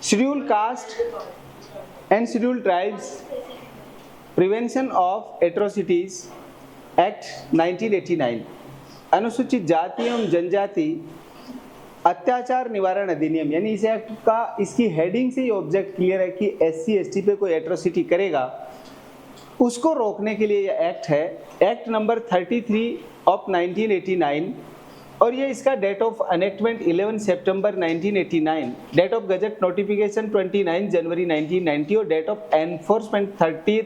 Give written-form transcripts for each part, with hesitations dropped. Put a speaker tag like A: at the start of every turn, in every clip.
A: Schedule caste and schedule tribes prevention of atrocities act 1989, अनुसूचित जाति एवं जनजाति अत्याचार निवारण अधिनियम, यानी इस एक्ट का, इसकी हेडिंग से ही ऑब्जेक्ट क्लियर है कि SC ST पे कोई एट्रोसिटी करेगा उसको रोकने के लिए यह एक्ट है, एक्ट नंबर 33 ऑफ 1989। और ये इसका डेट ऑफ अनेक्टमेंट 11 सितंबर 1989, डेट ऑफ गजट नोटिफिकेशन 29 जनवरी 1990 और डेट ऑफ एनफोर्समेंट 30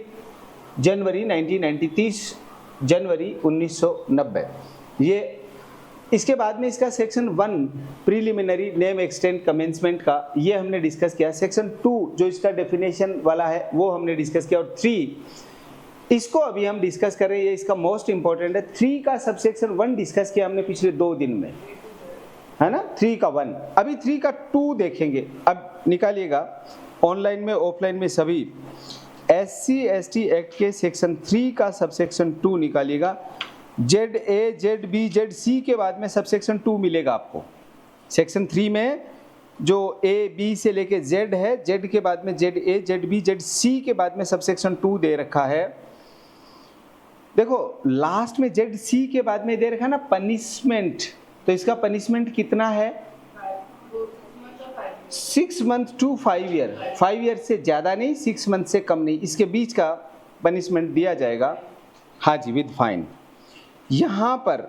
A: जनवरी 1990, 30 जनवरी 1990। ये इसके बाद में इसका section 1 preliminary name extend commencement का ये हमने डिस्कस किया। सेक्शन 2 जो इसका डेफिनेशन वाला है वो हमने डिस्कस किया, और 3 इसको अभी हम डिस्कस कर रहे हैं, ये इसका मोस्ट इंपॉर्टेंट है। 3 का सबसेक्शन 1 डिस्कस किया हमने पिछले 2 दिन में, है ना, 3 का 1। अभी 3 का 2 देखेंगे। अब निकालिएगा ऑनलाइन में ऑफलाइन में सभी, SC ST एक्ट के सेक्शन 3 का सबसेक्शन 2 निकालिएगा। ZA ZB ZC के बाद में सबसेक्शन 2 मिलेगा आपको। सेक्शन 3 में जो A B से लेके Z है, Z के बाद में ZA ZB ZC के बाद में सबसेक्शन 2 दे रखा है। देखो लास्ट में ZC के बाद में दे रखा है ना पनिशमेंट, तो इसका पनिशमेंट कितना है? 6 मंथ टू 5 ईयर, 5 ईयर से ज़्यादा नहीं, 6 मंथ से कम नहीं, इसके बीच का पनिशमेंट दिया जाएगा। हाँ जी, विद फाइन। यहाँ पर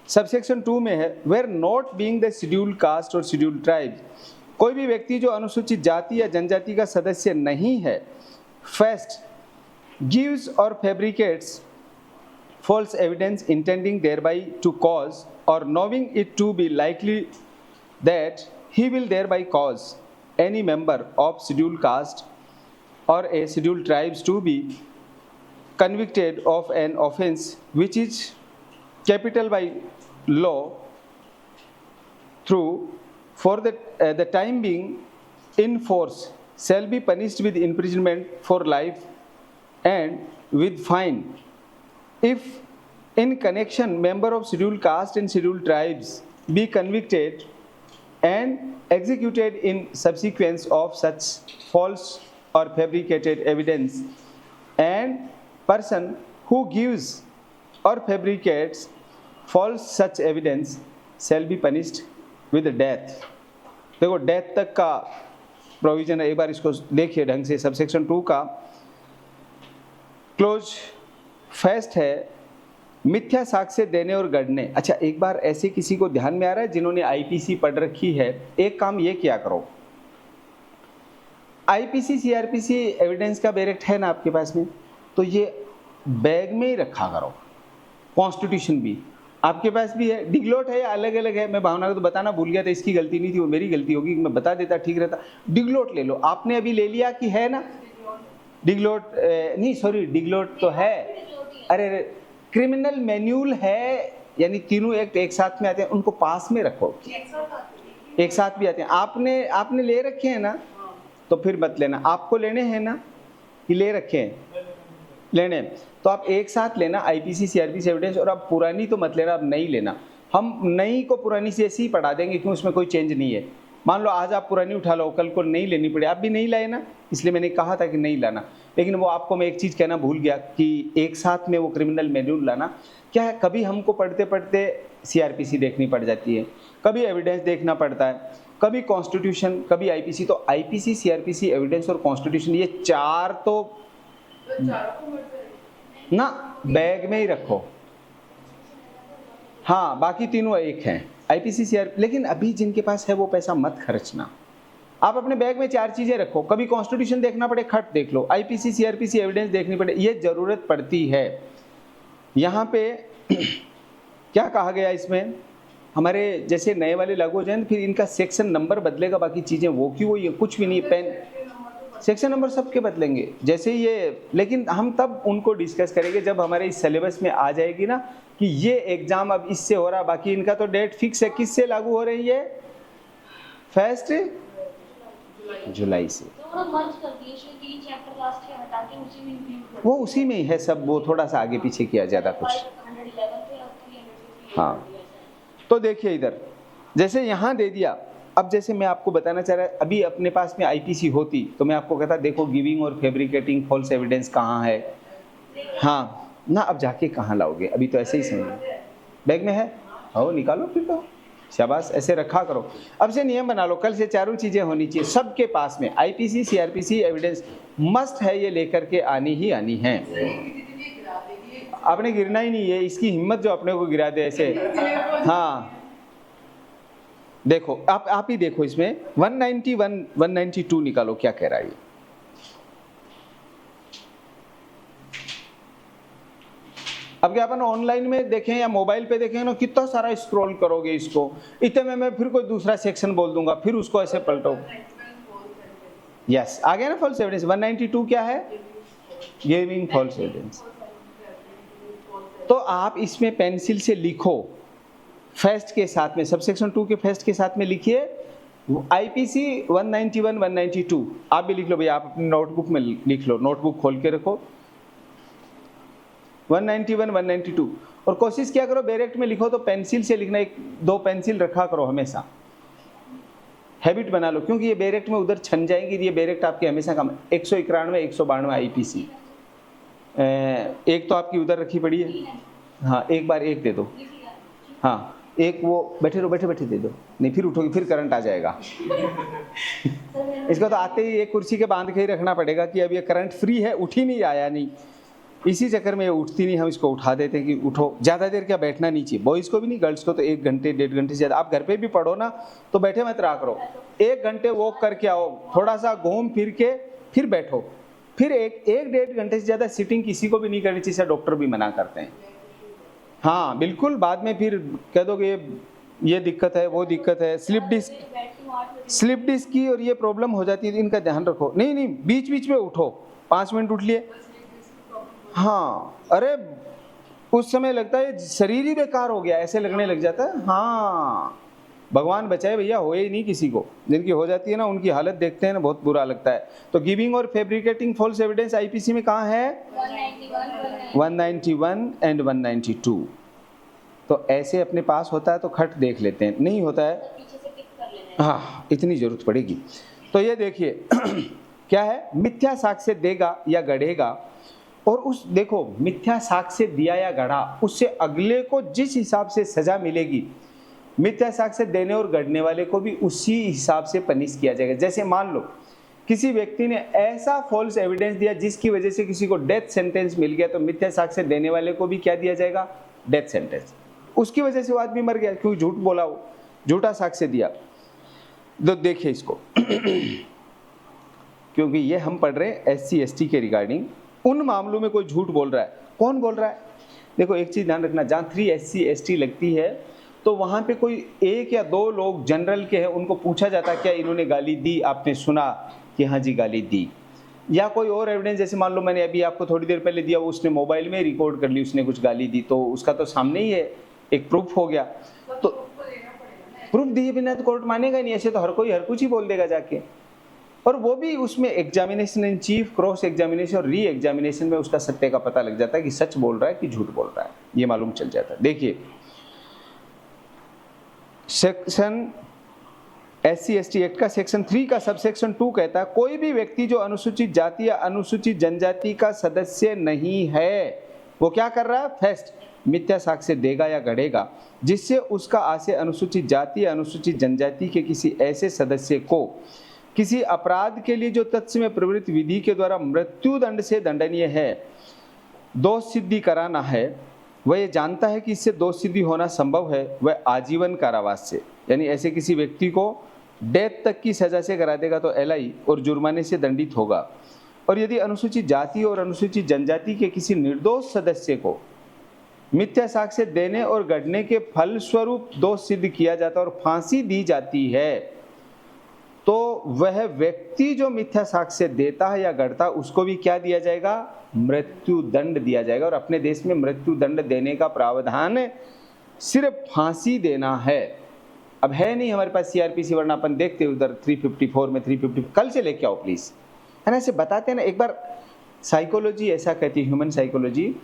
A: सबसेक्शन 2 में है, where not being the schedule caste और शेड्यूल ट्राइब, कोई भी व्यक्ति जो अनुसूचित जाति या जनजाति का सदस्य नहीं है, first gives or फैब्रिकेट्स false evidence intending thereby to cause or knowing it to be likely that he will thereby cause any member of scheduled caste or a scheduled tribes to be convicted of an offence which is capital by law through for the time being in force shall be punished with imprisonment for life and with fine if in connection member of scheduled caste and scheduled tribes be convicted and executed in subsequence of such false or fabricated evidence, and person who gives or fabricates false such evidence shall be punished with death। देखो death तक का provision है, एक बार इसको देखिए ढंग से। Subsection 2 का क्लोज फर्स्ट है मिथ्या साक्ष्य देने और गढ़ने। अच्छा एक बार ऐसे किसी को ध्यान में आ रहा है जिन्होंने IPC पढ़ रखी है, एक काम ये किया करो, IPC CRPC एविडेंस का बैरेक्ट है ना आपके पास में, तो ये बैग में ही रखा करो। कॉन्स्टिट्यूशन भी आपके पास भी है, डिग्लोट है, अलग अलग है। मैं भावना को तो बताना भूल गया था, इसकी गलती नहीं थी, वो मेरी गलती होगी, मैं बता देता ठीक रहता। डिग्लोट ले लो, आपने अभी ले लिया कि है ना डिग्लोट, नहीं सॉरी डिग्लोट तो है, अरे क्रिमिनल मैन्यूल है, यानी तीनों एक्ट एक साथ में आते हैं, उनको पास में रखो, एक साथ भी आते हैं। आपने ले रखे हैं ना, तो फिर मत लेना। आपको लेने हैं ना कि ले रखे हैं, लेने तो आप एक साथ लेना IPC CRPC एविडेंस, और अब पुरानी तो मत लेना, अब नई लेना। हम नई को पुरानी से ऐसे ही पढ़ा देंगे क्योंकि उसमें कोई चेंज नहीं है। मान लो आज आप पुरानी उठा लो, कल को नहीं लेनी पड़े, आप भी नहीं लाए ना, इसलिए मैंने कहा था कि नहीं लाना। लेकिन वो आपको मैं एक चीज़ कहना भूल गया कि एक साथ में वो क्रिमिनल मैन्यूल लाना। क्या है, कभी हमको पढ़ते पढ़ते CRPC देखनी पड़ जाती है, कभी एविडेंस देखना पड़ता है, कभी कॉन्स्टिट्यूशन, कभी IPC। तो IPC CRPC एविडेंस और कॉन्स्टिट्यूशन, ये 4 तो ना बैग में ही रखो। हाँ बाकी तीनों एक हैं, IPC CRPC। लेकिन अभी जिनके पास है वो पैसा मत खर्चना, आप अपने बैग में 4 चीज़ें रखो, कभी कॉन्स्टिट्यूशन देखना पड़े खट देख लो, IPC CRPC एविडेंस देखनी पड़े, ये ज़रूरत पड़ती है। यहाँ पे क्या कहा गया इसमें, हमारे जैसे नए वाले लागू हो जाए फिर इनका सेक्शन नंबर बदलेगा, बाकी चीज़ें वो की वो, ये कुछ भी नहीं, पेन सेक्शन नंबर सबके बदलेंगे जैसे ये। लेकिन हम तब उनको डिस्कस करेंगे जब हमारे इस सिलेबस में आ जाएगी ना कि ये एग्जाम अब इससे हो रहा, बाकी इनका तो डेट फिक्स है, किससे लागू हो रही है, 1 जुलाई से। वो उसी में ही है सब, वो थोड़ा सा आगे पीछे किया, ज़्यादा कुछ। हाँ तो देखिए इधर जैसे यहाँ दे दिया, अब जैसे मैं आपको बताना चाह रहा, अभी अपने पास में आईपीसी होती तो मैं आपको कहता देखो गिविंग और फैब्रिकेटिंग फॉल्स एविडेंस कहाँ है। हाँ ना, अब जाके कहाँ लाओगे, अभी तो ऐसे ही समझो बैग में है, आओ निकालो फिर तो, शाबाश, ऐसे रखा करो। अब से नियम बना लो, कल से चारों चीजें होनी चाहिए सबके पास में, आईपीसी सीआरपीसी एविडेंस मस्ट है, ये लेकर के आनी ही आनी है। आपने गिरना ही नहीं है, इसकी हिम्मत जो अपने को गिरा दे ऐसे। हाँ देखो आप ही देखो, इसमें 191 192 निकालो क्या कह रहा है। अब क्या अपन ऑनलाइन में देखें या मोबाइल पे देखें ना, कितना सारा स्क्रॉल करोगे इसको, इतने में मैं फिर कोई दूसरा सेक्शन बोल दूंगा, फिर उसको ऐसे पलटो। यस आ गया ना फॉल्स एविडेंस। 192 क्या है, गिविंग फॉल्स एविडेंस। तो आप इसमें पेंसिल से लिखो फर्स्ट के साथ में, सबसेक्शन 2 के फर्स्ट के साथ में लिखिए आईपीसी 191 192। आप भी लिख लो भैया, आप अपनी नोटबुक में लिख लो, नोटबुक खोल के रखो 191 192, और कोशिश क्या करो बेरेक्ट में लिखो तो पेंसिल से लिखना, 1-2 पेंसिल रखा करो हमेशा, हैबिट बना लो, क्योंकि ये बेरेक्ट में उधर छन जाएंगी, ये बेरेक्ट आपके हमेशा कम। 191 192 आईपीसी, एक तो आपकी उधर रखी पड़ी है, हाँ एक बार एक दे दो, हाँ एक वो बैठे रहो, बैठे बैठे दे दो, नहीं फिर उठोगे फिर करंट आ जाएगा। इसको तो आते ही एक कुर्सी के बांध के ही रखना पड़ेगा कि अब ये करंट फ्री है, उठ ही नहीं आया, नहीं इसी चक्कर में ये उठती नहीं, हम इसको उठा देते हैं कि उठो। ज़्यादा देर क्या बैठना नहीं चाहिए, बॉयज़ को भी नहीं गर्ल्स को तो 1 घंटे 1.5 घंटे से ज़्यादा। आप घर पे भी पढ़ो ना तो बैठे मत रहा करो, 1 घंटे वॉक करके आओ, थोड़ा सा घूम फिर के फिर बैठो, फिर 1-1.5 घंटे से ज़्यादा सिटिंग किसी को भी नहीं करनी चाहिए, डॉक्टर भी मना करते हैं। हाँ बिल्कुल, बाद में फिर कह दोगे ये दिक्कत है वो दिक्कत है, स्लिप डिस्क की और ये प्रॉब्लम हो जाती है, इनका ध्यान रखो। नहीं नहीं बीच बीच में उठो, 5 मिनट उठ लिए, हाँ अरे उस समय लगता है शरीर ही बेकार हो गया, ऐसे लगने लग जाता है। हाँ भगवान बचाए भैया, हो ही नहीं किसी को, जिनकी हो जाती है ना उनकी हालत देखते हैं ना बहुत बुरा लगता है। तो गिविंग और फैब्रिकेटिंग फॉल्स एविडेंस आईपीसी में कहाँ है, 191 एंड 192। तो ऐसे अपने पास होता है तो खट देख लेते हैं, नहीं होता है हाँ इतनी जरूरत पड़ेगी। तो ये देखिए क्या है, मिथ्या साक्ष्य देगा या गढ़ेगा, और उस देखो मिथ्या साक्ष्य दिया या गढ़ा, उससे अगले को जिस हिसाब से सजा मिलेगी, मिथ्या साक्ष्य देने और गढ़ने वाले को भी उसी हिसाब से पनिश किया जाएगा। जैसे मान लो किसी व्यक्ति ने ऐसा फॉल्स एविडेंस दिया जिसकी वजह से किसी को डेथ सेंटेंस मिल गया, तो मिथ्या साक्ष्य देने वाले को भी क्या दिया जाएगा, डेथ सेंटेंस। उसकी वजह से वो आदमी मर गया क्योंकि झूठ बोला, वो झूठा साक्ष्य दिया। तो देखिए इसको क्योंकि ये हम पढ़ रहे हैं SC ST के रिगार्डिंग, उन मामलों में कोई झूठ बोल रहा है, कौन बोल रहा है। देखो एक चीज ध्यान रखना, जहाँ 3 SC ST लगती है तो वहां पे कोई 1 या 2 लोग जनरल के हैं, उनको पूछा जाता है क्या इन्होंने गाली दी, आपने सुना कि हाँ जी गाली दी, या कोई और एविडेंस, जैसे मान लो मैंने अभी आपको थोड़ी देर पहले दिया, वो उसने मोबाइल में रिकॉर्ड कर ली, उसने कुछ गाली दी, तो उसका तो सामने ही है, एक प्रूफ हो गया। तो प्रूफ दिए बिना तो कोर्ट मानेगा नहीं, ऐसे तो हर कोई हर कुछ ही बोल देगा जाके। और वो भी उसमें examination in chief, cross examination और री एग्जामिनेशन में उसका सत्य का पता लग जाता है कि सच बोल रहा है कि झूठ बोल रहा है, ये मालूम चल जाता है। देखिए सेक्शन SC ST एक्ट का सेक्शन 3 का सबसेक्शन 2 कहता है कोई भी व्यक्ति जो अनुसूचित जाति या अनुसूचित जनजाति का सदस्य नहीं है, वो क्या कर रहा है, फर्स्ट मिथ्या साक्ष्य देगा या गढ़ेगा जिससे उसका आशय अनुसूचित जाति या अनुसूचित जनजाति के किसी ऐसे सदस्य को किसी अपराध के लिए जो तथ्य में प्रवृत्त विधि के द्वारा मृत्यु दंड से दंडनीय है दोष सिद्धि कराना है, वह ये जानता है कि इससे दोष सिद्धि होना संभव है, वह आजीवन कारावास से, यानी ऐसे किसी व्यक्ति को डेथ तक की सजा से करा देगा तो LI और जुर्माने से दंडित होगा। और यदि अनुसूचित जाति और अनुसूचित जनजाति के किसी निर्दोष सदस्य को मिथ्या साक्ष्य देने और गढ़ने के फलस्वरूप दोष सिद्ध किया जाता है और फांसी दी जाती है, तो वह व्यक्ति जो मिथ्या साक्ष्य देता है या गढ़ता है उसको भी क्या दिया जाएगा, मृत्यु दंड दिया जाएगा। और अपने देश में मृत्यु दंड देने का प्रावधान सिर्फ फांसी देना है। अब है नहीं हमारे पास CRPC, वरना अपन देखते उधर 354 में 350 कल से लेके आओ प्लीज, है ना, ऐसे बताते हैं ना। एक बार साइकोलॉजी ऐसा कहती है, ह्यूमन साइकोलॉजी,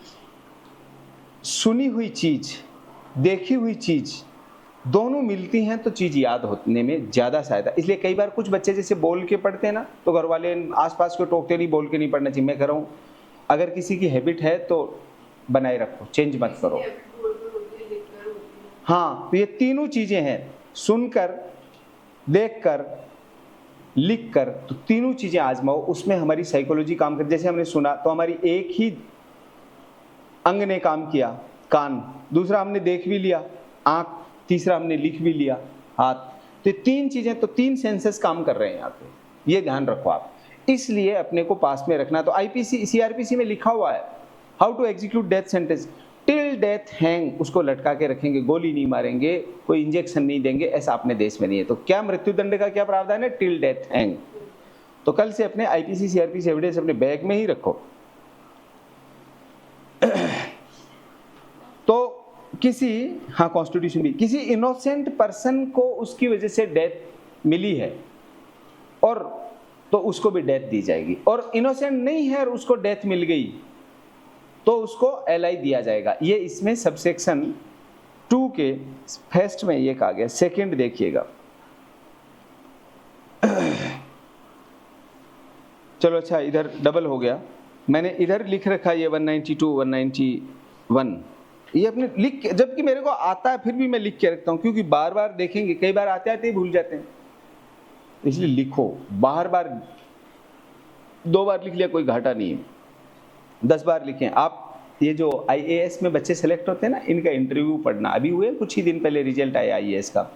A: सुनी हुई चीज, देखी हुई चीज दोनों मिलती हैं तो चीज़ याद होने में ज़्यादा सहायता। इसलिए कई बार कुछ बच्चे जैसे बोल के पढ़ते हैं ना, तो घर वाले आसपास को टोकते नहीं, बोल के नहीं पढ़ना चाहिए। मैं कह रहा हूँ अगर किसी की हैबिट है तो बनाए रखो, चेंज मत करो। हाँ, तो ये तीनों चीज़ें हैं, सुनकर, देखकर, लिखकर, तो तीनों चीज़ें आजमाओ, उसमें हमारी साइकोलॉजी काम कर। जैसे हमने सुना तो हमारी एक ही अंग ने काम किया, कान, दूसरा हमने देख भी लिया, आँख, तीसरा हमने लिख भी लिया, हाथ। तो तीन चीज़ें, तो तीन सेंसेस काम कर रहे हैं यहाँ पे, ये ध्यान रखो आप। इसलिए अपने को पास में रखना। तो आईपीसी सीआरपीसी में लिखा हुआ है how to execute death sentence, till death hang, उसको लटका के रखेंगे, गोली नहीं मारेंगे, कोई इंजेक्शन नहीं देंगे, ऐसा अपने देश में नहीं है। तो क्या मृत्युदंड का क्या प्रावधान है, टिल डेथ हैंग। तो कल से अपने आईपीसी सीआरपीसी एविडेंस अपने बैग में ही रखो। तो किसी, हाँ कॉन्स्टिट्यूशन भी, किसी इनोसेंट पर्सन को उसकी वजह से डेथ मिली है और तो उसको भी डेथ दी जाएगी, और इनोसेंट नहीं है और उसको डेथ मिल गई तो उसको एलआई दिया जाएगा। ये इसमें सबसेक्शन 2 के फर्स्ट में ये कहा गया। सेकंड देखिएगा, चलो अच्छा इधर डबल हो गया, मैंने इधर लिख रखा ये 192 191, ये अपने लिख के, जबकि मेरे को आता है फिर भी मैं लिख के रखता हूँ, क्योंकि बार बार देखेंगे, कई बार आते आते ही भूल जाते हैं, इसलिए लिखो बार बार। 2 बार लिख लिया कोई घाटा नहीं है, 10 बार लिखें आप। ये जो आईएएस में बच्चे सेलेक्ट होते हैं ना, इनका इंटरव्यू पढ़ना, अभी हुए कुछ ही दिन पहले रिजल्ट आया आईएएस का,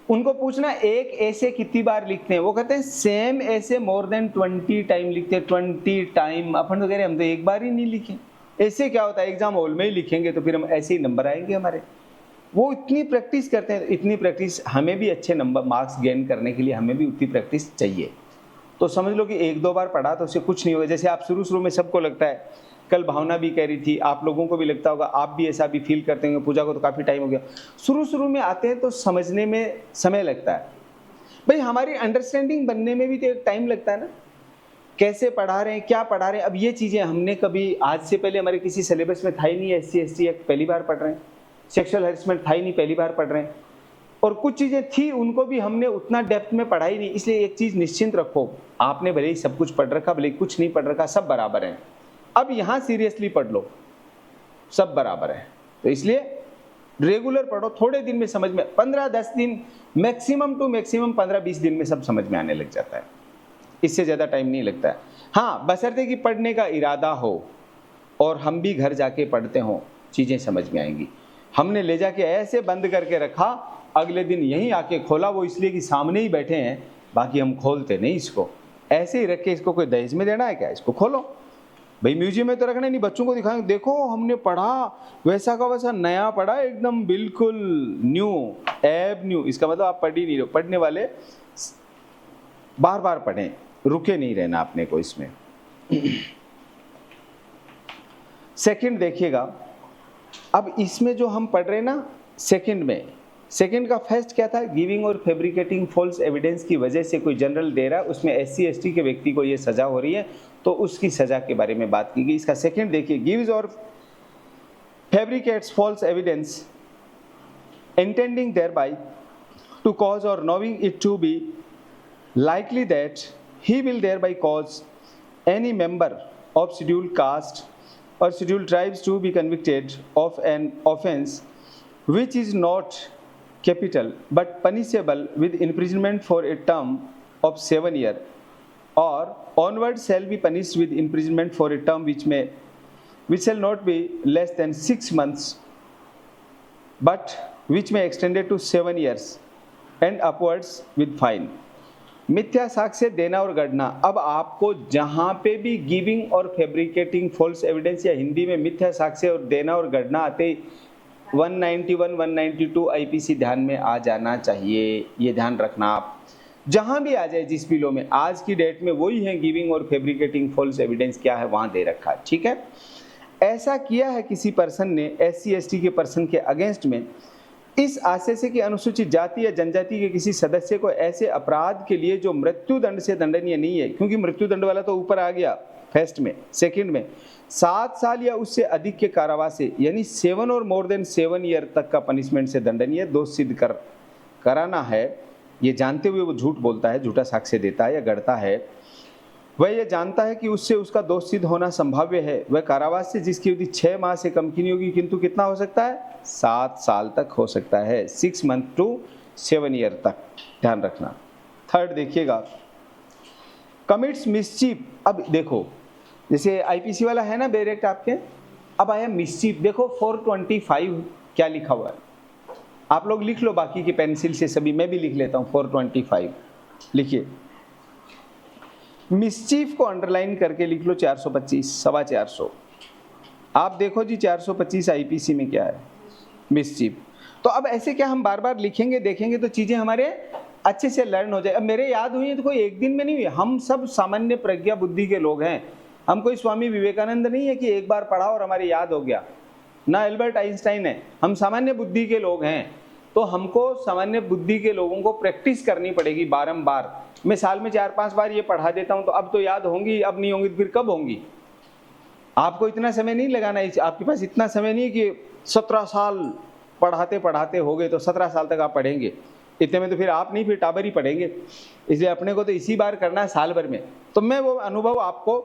A: उनको पूछना एक ऐसे कितनी बार लिखते हैं, वो कहते हैं सेम ऐसे मोर देन 20 टाइम लिखते हैं। 20 टाइम, अपन तो कह रहे हम तो एक बार ही नहीं लिखे। ऐसे क्या होता है, एग्जाम हॉल में ही लिखेंगे तो फिर हम ऐसे ही नंबर आएंगे हमारे। वो इतनी प्रैक्टिस करते हैं, इतनी प्रैक्टिस, हमें भी अच्छे नंबर मार्क्स गेन करने के लिए हमें भी उतनी प्रैक्टिस चाहिए। तो समझ लो कि 1-2 बार पढ़ा तो उससे कुछ नहीं होगा। जैसे आप शुरू में सबको लगता है, कल भावना भी कह रही थी, आप लोगों को भी लगता होगा, आप भी ऐसा भी फील करते होंगे, पूजा को तो काफ़ी टाइम हो गया। शुरू में आते हैं तो समझने में समय लगता है भाई, हमारी अंडरस्टैंडिंग बनने में भी तो एक टाइम लगता है ना, कैसे पढ़ा रहे हैं, क्या पढ़ा रहे हैं। अब ये चीज़ें हमने कभी आज से पहले हमारे किसी सिलेबस में था ही नहीं। SC/ST एक्ट पहली बार पढ़ रहे हैं, सेक्सुअल हैरेसमेंट था ही नहीं, पहली बार पढ़ रहे हैं, और कुछ चीज़ें थी उनको भी हमने उतना डेप्थ में पढ़ा ही नहीं। इसलिए एक चीज़ निश्चिंत रखो, आपने भले ही सब कुछ पढ़ रखा, भले ही कुछ नहीं पढ़ रखा, सब बराबर है। अब यहाँ सीरियसली पढ़ लो, सब बराबर है। तो इसलिए रेगुलर पढ़ो, थोड़े दिन में समझ में, 15-10 दिन मैक्सिमम टू मैक्सिमम 15-20 दिन में सब समझ में आने लग जाता है, इससे ज़्यादा टाइम नहीं लगता है। हाँ, बशर्ते कि पढ़ने का इरादा हो और हम भी घर जाके पढ़ते हों, चीज़ें समझ में आएंगी। हमने ले जाके ऐसे बंद करके रखा, अगले दिन यहीं आके खोला, वो इसलिए कि सामने ही बैठे हैं, बाकी हम खोलते नहीं इसको, ऐसे ही रख के, इसको कोई दहेज में देना है क्या, इसको खोलो भाई, म्यूजियम में तो रखना नहीं, बच्चों को दिखाएंगे, देखो हमने पढ़ा, वैसा का वैसा नया पढ़ा, एकदम बिल्कुल न्यू, एब न्यू। इसका मतलब आप पढ़ ही नहीं रहे। पढ़ने वाले बार बार पढ़ें, रुके नहीं रहना अपने को इसमें। सेकंड देखिएगा, अब इसमें जो हम पढ़ रहे हैं ना, सेकंड में, सेकंड का फर्स्ट क्या था, गिविंग और फैब्रिकेटिंग फॉल्स एविडेंस की वजह से कोई जनरल दे रहा है, उसमें SC/ST के व्यक्ति को ये सजा हो रही है, तो उसकी सजा के बारे में बात की गई। इसका सेकंड देखिए, gives or fabricates false evidence intending thereby to cause or knowing it to be likely that he will thereby cause any member of scheduled caste or scheduled tribes to be convicted of an offense which is not capital but punishable with imprisonment for a term of 7 years or onward shall be punished with imprisonment for a term which shall not be less than 6 months but which may extend to 7 years and upwards with fine। मिथ्या साक्ष्य देना और गढ़ना। अब आपको जहाँ पे भी giving और फैब्रिकेटिंग फॉल्स एविडेंस, या हिंदी में मिथ्या साक्ष्य और देना और गढ़ना आते, 191 192 आईपीसी ध्यान में आ जाना चाहिए। ये ध्यान रखना आप, जहाँ भी आ जाए जिस बिलो में, आज की डेट में वही है, गिविंग और फैब्रिकेटिंग फॉल्स एविडेंस क्या है वहाँ दे रखा है, ठीक है। ऐसा किया है किसी पर्सन ने SC/ST के पर्सन के अगेंस्ट में, इस आशय से कि अनुसूचित जाति या जनजाति के किसी सदस्य को ऐसे अपराध के लिए जो मृत्यु दंड से दंडनीय नहीं है, क्योंकि मृत्यु दंड वाला तो ऊपर आ गया, फर्स्ट में, सेकंड में 7 साल या उससे अधिक के कारावास से, यानी 7 और मोर देन 7 ईयर तक का पनिशमेंट से दंडनीय दोष सिद्ध कराना है। ये जानते हुए वो झूठ बोलता है, झूठा साक्ष्य देता है या गढ़ता है, वह यह जानता है कि उससे उसका दोष सिद्ध होना संभाव्य है, वह कारावास से जिसकी अवधि 6 माह से कम की नहीं होगी, किंतु कितना हो सकता है, 7 साल तक हो सकता है, 6 मंथ टू 7 ईयर तक, ध्यान रखना। थर्ड देखिएगा, कमिट्स मिसचीफ। अब देखो जैसे आईपीसी वाला है ना डायरेक्ट आपके, अब आया मिसचीफ। देखो 425 क्या लिखा हुआ है, आप लोग लिख लो बाकी की पेंसिल से सभी, मैं भी लिख लेता हूँ 425 लिखिए। मिसचीफ को अंडरलाइन करके लिख लो 425, 425। आप देखो जी 425 आईपीसी में क्या है, मिसचीफ। तो अब ऐसे क्या हम बार बार लिखेंगे देखेंगे तो चीजें हमारे अच्छे से लर्न हो जाए। अब मेरे याद हुई है तो कोई एक दिन में नहीं हुई, हम सब सामान्य प्रज्ञा बुद्धि के लोग हैं, हम कोई स्वामी विवेकानंद नहीं है कि एक बार पढ़ा और हमारे याद हो गया, ना एल्बर्ट आइंस्टाइन है, हम सामान्य बुद्धि के लोग हैं। तो हमको सामान्य बुद्धि के लोगों को प्रैक्टिस करनी पड़ेगी बारंबार। मैं साल में 4-5 बार ये पढ़ा देता हूँ तो अब तो याद होंगी, अब नहीं होंगी तो फिर कब होंगी। आपको इतना समय नहीं लगाना है, आपके पास इतना समय नहीं कि 17 साल पढ़ाते पढ़ाते हो गए तो 17 साल तक आप पढ़ेंगे, इतने में तो फिर आप नहीं, फिर टाबर ही पढ़ेंगे। इसलिए अपने को तो इसी बार करना है साल भर में। तो मैं वो अनुभव आपको,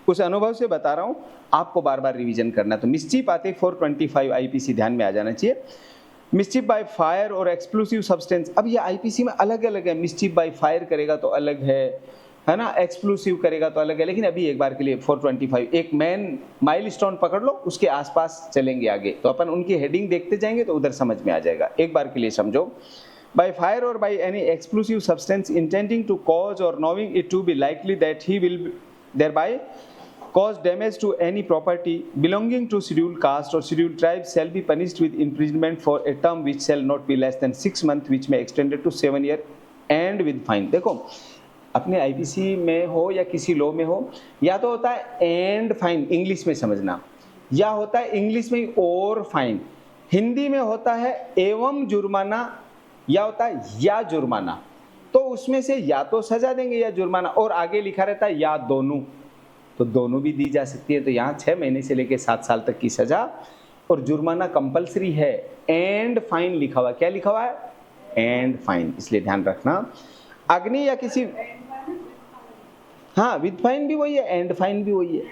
A: उस अनुभव से बता रहा हूँ, आपको बार बार रिवीजन करना। तो मिसचीफ आते 425 आईपीसी ध्यान में आ जाना चाहिए। मिसचीफ बाय फायर और एक्सप्लोसिव सब्सटेंस, अब ये आईपीसी में अलग अलग है, मिसचीफ बाय फायर करेगा तो अलग है ना, एक्सप्लोसिव करेगा तो अलग है। लेकिन अभी एक बार के लिए 425 एक मेन माइलस्टोन पकड़ लो, उसके आसपास चलेंगे आगे, तो अपन उनकी हेडिंग देखते जाएंगे तो उधर समझ में आ जाएगा। एक बार के लिए समझो, by fire or by any explosive substance intending to cause or knowing it to be likely that he will thereby cause damage to any property belonging to scheduled caste or scheduled tribe shall be punished with imprisonment for a term which shall not be less than 6 months which may extended to 7 year and with fine। देखो अपने IPC में हो या किसी law में हो, या तो होता है एंड फाइन इंग्लिश में समझना, या होता है इंग्लिश में और फाइन, हिंदी में होता है एवं जुर्माना, या होता है या जुर्माना। तो उसमें से या तो सजा देंगे या जुर्माना, और आगे लिखा रहता है या दोनों, तो दोनों भी दी जा सकती है। तो यहाँ 6 महीने से लेकर 7 साल तक की सजा और जुर्माना कंपलसरी है। एंड फाइन लिखा हुआ, क्या लिखा हुआ है, एंड फाइन, इसलिए ध्यान रखना। अग्नि या किसी, हाँ विद फाइन भी वही है, एंड फाइन भी वही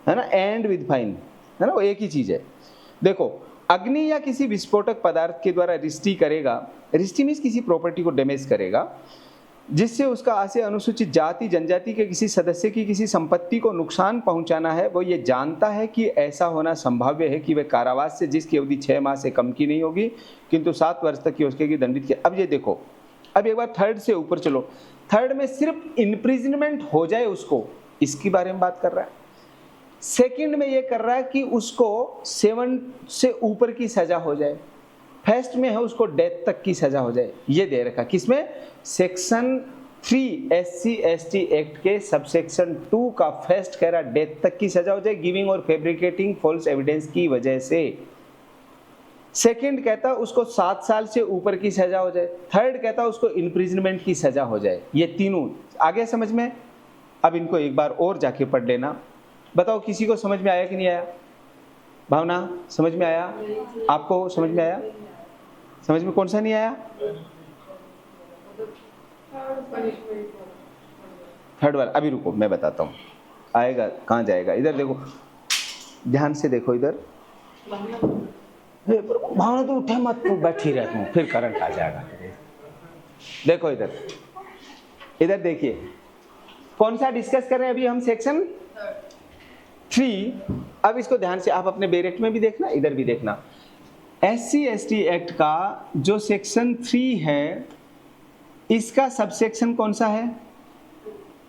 A: है ना, एंड विद फाइन है ना, वो एक ही चीज है। देखो अग्नि या किसी विस्फोटक पदार्थ के द्वारा रिष्टि करेगा, रिष्टि मीन्स किसी प्रॉपर्टी को डैमेज करेगा, जिससे उसका आशय अनुसूचित जाति जनजाति के किसी सदस्य की किसी संपत्ति को नुकसान पहुंचाना है, वो ये जानता है कि ऐसा होना संभाव्य है कि वह कारावास से जिसकी अवधि 6 माह से कम की नहीं होगी किंतु 7 वर्ष तक की हो सकेगी दंडित किया। अब ये देखो, अब एक बार थर्ड से ऊपर चलो, थर्ड में सिर्फ इम्प्रिजनमेंट हो जाए उसको, इसके बारे में बात कर रहा है। सेकंड में ये कर रहा है कि उसको 7 से ऊपर की सजा हो जाए, फर्स्ट में है उसको डेथ तक की सजा हो जाए, ये दे रखा किसमें, सेक्शन 3 SC/ST एक्ट के सबसेक्शन 2 का फर्स्ट कह रहा डेथ तक की सजा हो जाए गिविंग और फैब्रिकेटिंग फॉल्स एविडेंस की वजह से। सेकंड कहता उसको 7 साल से ऊपर की सजा हो जाए, थर्ड कहता उसको इम्प्रिजनमेंट की सजा हो जाए। ये तीनों आगे समझ में। अब इनको एक बार और जाके पढ़ लेना, बताओ किसी को समझ में आया कि नहीं आया। भावना समझ में आया, आपको समझ में आया, समझ में कौन सा नहीं आया, थर्ड वाला। अभी रुको मैं बताता हूँ, आएगा कहाँ जाएगा, इधर देखो ध्यान से देखो, इधर भावना तो उठे मत, तू बैठी रह तू, फिर करंट आ जाएगा। देखो इधर, इधर देखिए कौन सा डिस्कस कर रहे हैं अभी हम, सेक्शन 3। अब इसको ध्यान से आप अपने बैरेक्ट में भी देखना, इधर भी देखना। SC/ST एक्ट का जो सेक्शन 3 है, इसका सबसेक्शन कौन सा है,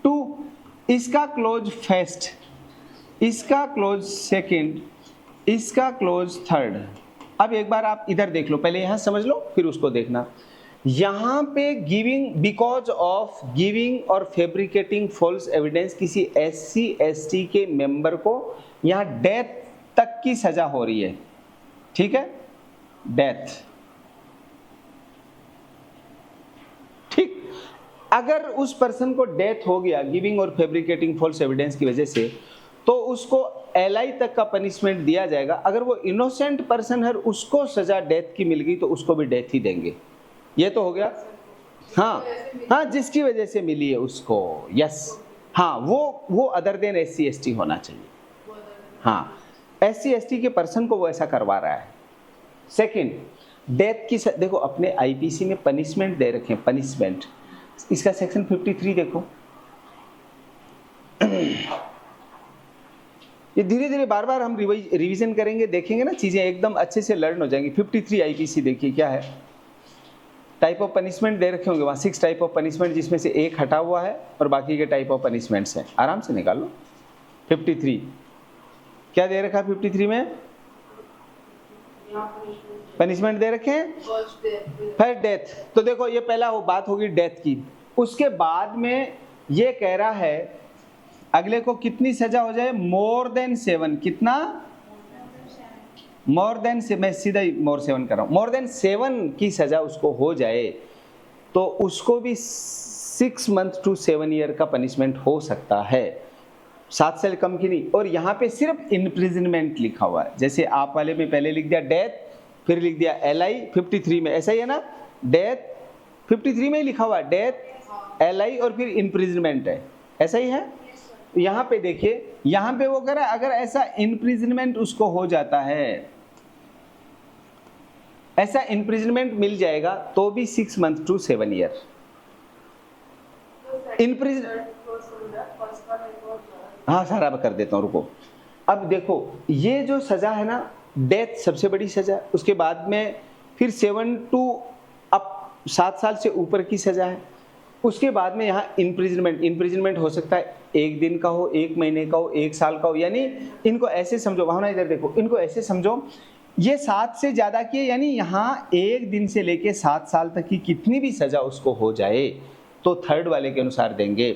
A: 2, इसका क्लोज फर्स्ट, इसका क्लोज सेकंड, इसका क्लोज थर्ड। अब एक बार आप इधर देख लो, पहले यहां समझ लो फिर उसको देखना। यहां पे गिविंग, बिकॉज ऑफ गिविंग और फैब्रिकेटिंग फॉल्स एविडेंस किसी SC/ST के मेंबर को यहां डेथ तक की सजा हो रही है, ठीक है, डेथ, ठीक। अगर उस पर्सन को डेथ हो गया गिविंग और फैब्रिकेटिंग फॉल्स एविडेंस की वजह से, तो उसको एलआई तक का पनिशमेंट दिया जाएगा। अगर वो इनोसेंट पर्सन है, उसको सजा डेथ की मिल गई, तो उसको भी डेथ ही देंगे। ये तो हो गया। हाँ हाँ, जिसकी वजह से मिली है उसको, यस। हाँ, वो अदर देन SC ST होना चाहिए। हाँ, SC ST के पर्सन को वो ऐसा करवा रहा है। सेकंड, डेथ की देखो अपने IPC में पनिशमेंट दे रखे हैं, पनिशमेंट। इसका सेक्शन 53 देखो। ये धीरे धीरे बार बार हम रिवीजन करेंगे, देखेंगे ना, चीजें एकदम अच्छे से लर्न हो जाएंगी। 53 IPC देखिए क्या है। टाइप ऑफ पनिशमेंट दे रखे होंगे वहाँ, 6 टाइप ऑफ पनिशमेंट, जिसमें से एक हटा हुआ है और बाकी के टाइप ऑफ पनिशमेंट्स हैं। आराम से निकाल लो। 53 क्या दे रखा है? 53 में पनिशमेंट दे रखे हैं, फर्स्ट डेथ। तो देखो ये पहला बात होगी डेथ की। उसके बाद में ये कह रहा है अगले को कितनी सजा हो जाए? More than 7। कितना? मोर देन से, मैं सीधा ही मोर 7 कर रहा हूं। मोर देन 7 की सजा उसको हो जाए तो उसको भी 6 मंथ टू 7 ईयर का पनिशमेंट हो सकता है, 7 से कम की नहीं। और यहाँ पे सिर्फ इम्प्रिजनमेंट लिखा हुआ है। जैसे आप वाले में पहले लिख दिया डेथ, फिर लिख दिया LI 53 में, ऐसा ही है ना? डेथ 53 में ही लिखा हुआ है, डेथ LI और फिर इम्प्रिजनमेंट है, ऐसा ही है। यहाँ पे देखिए, यहाँ पे वो कह रहा है अगर ऐसा इम्प्रिजनमेंट उसको हो जाता है, ऐसा इम्प्रिजनमेंट मिल जाएगा तो भी 6 मंथ टू 7 ईयर। हाँ, सारा कर देता हूँ, रुको। अब देखो ये जो सजा है ना, डेथ सबसे बड़ी सजा, उसके बाद में फिर 7 टू अब 7 साल से ऊपर की सजा है। उसके बाद में यहाँ इम्प्रिजनमेंट हो सकता है 1 दिन का हो, 1 महीने का हो, 1 साल का हो। यानी इनको ऐसे समझो, वहाँ ना इधर देखो, इनको ऐसे समझो, ये 7 से ज़्यादा की, यानी यहाँ 1 दिन से लेके 7 साल तक की कितनी भी सज़ा उसको हो जाए तो थर्ड वाले के अनुसार देंगे।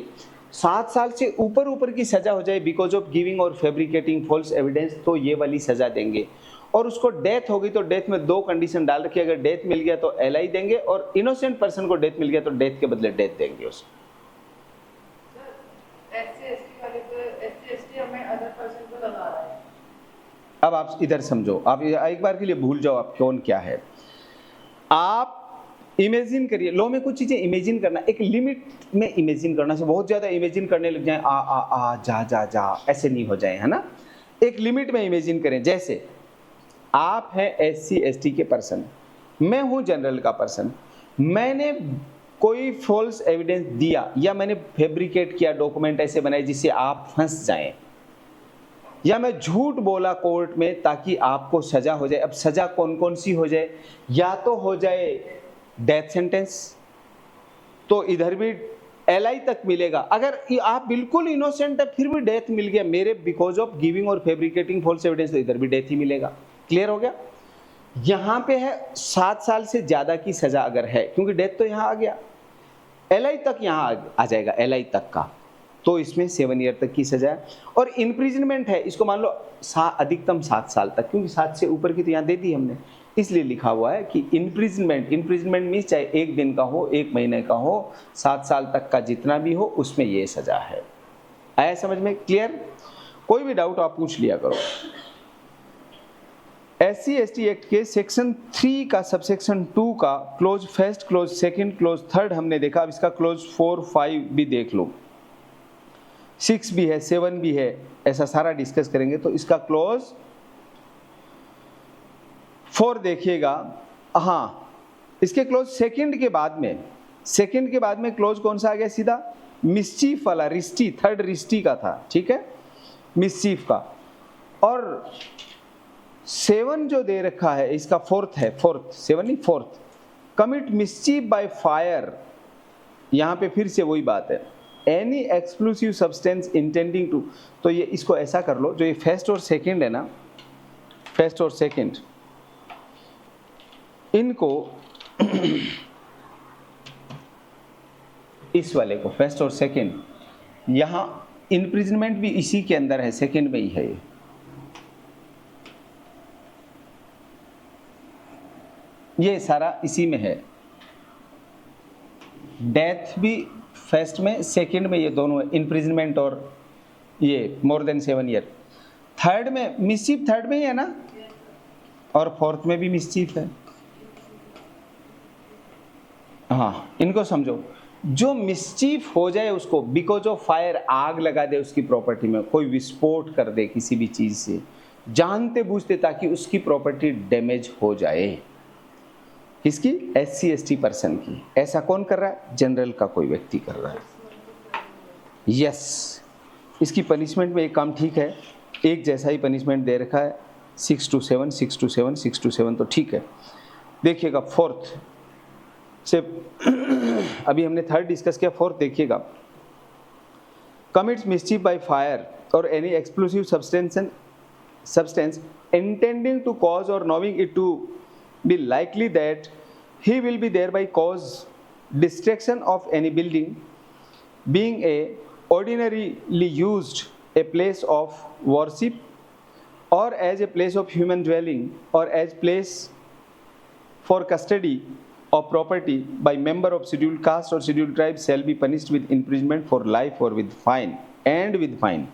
A: 7 साल से ऊपर की सज़ा हो जाए बिकॉज ऑफ गिविंग और फैब्रिकेटिंग फॉल्स एविडेंस, तो ये वाली सज़ा देंगे। और उसको डेथ हो गई तो डेथ में 2 कंडीशन डाल रखी है, अगर डेथ मिल गया तो LI देंगे, और इनोसेंट पर्सन को डेथ मिल गया तो डेथ के बदले डेथ देंगे उसको। अब आप इधर समझो, आप एक बार के लिए भूल जाओ आप कौन क्या है। आप इमेजिन करिए, लॉ में कुछ चीजें इमेजिन करना, एक लिमिट में इमेजिन करना से बहुत ज्यादा इमेजिन करने लग जाए, आ जा जा जा, ऐसे नहीं हो जाए, है ना। एक लिमिट में इमेजिन करें। जैसे आप हैं SC ST के पर्सन, मैं हूं जनरल का पर्सन, मैंने कोई फॉल्स एविडेंस दिया या मैंने फैब्रिकेट किया, डॉक्यूमेंट ऐसे बनाए जिससे आप फंस जाएं, या मैं झूठ बोला कोर्ट में ताकि आपको सजा हो जाए। अब सजा कौन कौन सी हो जाए? या तो हो जाए डेथ सेंटेंस, तो इधर भी LI तक मिलेगा। अगर आप बिल्कुल इनोसेंट है फिर भी डेथ मिल गया मेरे बिकॉज ऑफ गिविंग और फैब्रिकेटिंग फॉल्स एविडेंस, तो इधर भी डेथ ही मिलेगा। क्लियर हो गया? यहां पे है 7 साल से ज्यादा की सजा अगर है, क्योंकि डेथ तो यहां आ गया, LI तक यहां आ जाएगा, LI तक का, तो इसमें 7 ईयर तक की सजा है। और इम्प्रिजनमेंट है, इसको मान लो अधिकतम 7 साल तक, क्योंकि 7 से ऊपर की तो यहाँ दे दी हमने, इसलिए लिखा हुआ है कि इम्प्रिजनमेंट मीन्स चाहे 1 दिन का हो, 1 महीने का हो, 7 साल तक का जितना भी हो, उसमें ये सजा है। आया समझ में? क्लियर? कोई भी डाउट आप पूछ लिया करो। SC ST एक्ट के सेक्शन 3 का सबसेक्शन 2 का close first, close second, close third हमने देखा। अब इसका क्लोज 4 5 भी देख लो, 6 भी है, 7 भी है, ऐसा सारा डिस्कस करेंगे। तो इसका क्लोज 4 देखिएगा। हाँ, इसके क्लोज सेकंड के बाद में क्लोज कौन सा आ गया? सीधा मिस्चीफ वाला, रिस्टी, थर्ड रिस्टी का था, ठीक है, मिस्चीफ का। और 7 जो दे रखा है इसका फोर्थ है, 7 नहीं 4th, commit mischief by fire. यहां पे फिर से वही बात है, any explosive substance intending to, तो ये इसको ऐसा कर लो, जो ये फर्स्ट और सेकंड है ना, फर्स्ट और सेकंड, इनको इस वाले को फर्स्ट और सेकंड, यहां इम्प्रिजनमेंट भी इसी के अंदर है, सेकंड में ही है, ये सारा इसी में है। डेथ भी फर्स्ट में, सेकंड में ये दोनों है, इम्प्रिजनमेंट और ये मोर देन 7 ईयर। थर्ड में मिसचीफ, थर्ड में ही है ना, और फोर्थ में भी मिसचीफ है। हाँ, इनको समझो। जो मिसचीफ हो जाए उसको, बिकॉज ऑफ फायर, आग लगा दे उसकी प्रॉपर्टी में, कोई विस्फोट कर दे किसी भी चीज से जानते बूझते, ताकि उसकी प्रॉपर्टी डैमेज हो जाए, किसकी? SC ST पर्सन की। ऐसा कौन कर रहा है? जनरल का कोई व्यक्ति कर रहा है। यस, इसकी पनिशमेंट में एक काम ठीक है, एक जैसा ही पनिशमेंट दे रखा है, 6 to 7, 6 to 7, 6 to 7, तो ठीक है। देखिएगा फोर्थ से अभी हमने थर्ड डिस्कस किया, फोर्थ देखिएगा। कमिट्स मिसचीफ बाय फायर और any explosive substance intending to cause or knowing it to be likely that he will be thereby cause destruction of any building being a ordinarily used a place of worship or as a place of human dwelling or as place for custody of property by member of scheduled caste or scheduled tribe shall be punished with imprisonment for life or with fine and with fine।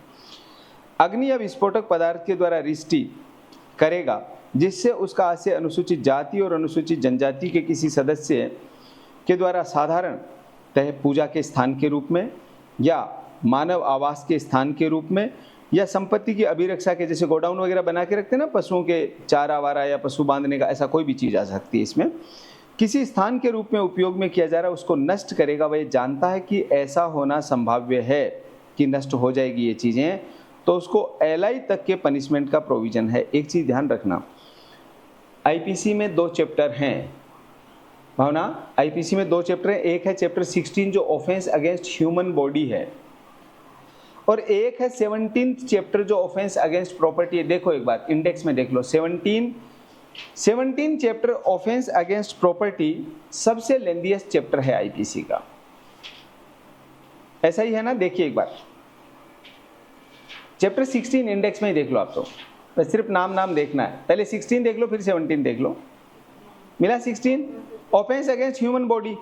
A: अग्नि या विस्फोटक पदार्थ के द्वारा रिष्टि करेगा जिससे उसका आशय अनुसूचित जाति और अनुसूचित जनजाति के किसी सदस्य के द्वारा साधारणतः पूजा के स्थान के रूप में या मानव आवास के स्थान के रूप में या संपत्ति की अभिरक्षा के, जैसे गोडाउन वगैरह बना के रखते हैं ना पशुओं के चारा वारा या पशु बांधने का, ऐसा कोई भी चीज़ आ सकती है इसमें, किसी स्थान के रूप में उपयोग में किया जा रहा है, उसको नष्ट करेगा। वह जानता है कि ऐसा होना संभाव्य है कि नष्ट हो जाएगी ये चीज़ें, तो उसको LI तक के पनिशमेंट का प्रोविजन है। एक चीज़ ध्यान रखना, IPC में 2 चैप्टर हैं भावना, IPC में 2 चैप्टर हैं। एक है चैप्टर 16 जो ऑफेंस अगेंस्ट ह्यूमन बॉडी है, और एक है 17th चैप्टर जो ऑफेंस अगेंस्ट प्रॉपर्टी है। देखो एक बार इंडेक्स में देख लो, 17 चैप्टर ऑफेंस अगेंस्ट प्रॉपर्टी सबसे लेंथीएस्ट चैप्टर है IPC का, ऐसा ही है ना? देखिए एक बार चैप्टर 16 इंडेक्स में ही देख लो आप, तो बस सिर्फ नाम देखना है, पहले 16 देख लो फिर 17 देख लो। मिला 16, ऑफेंस अगेंस्ट ह्यूमन बॉडी,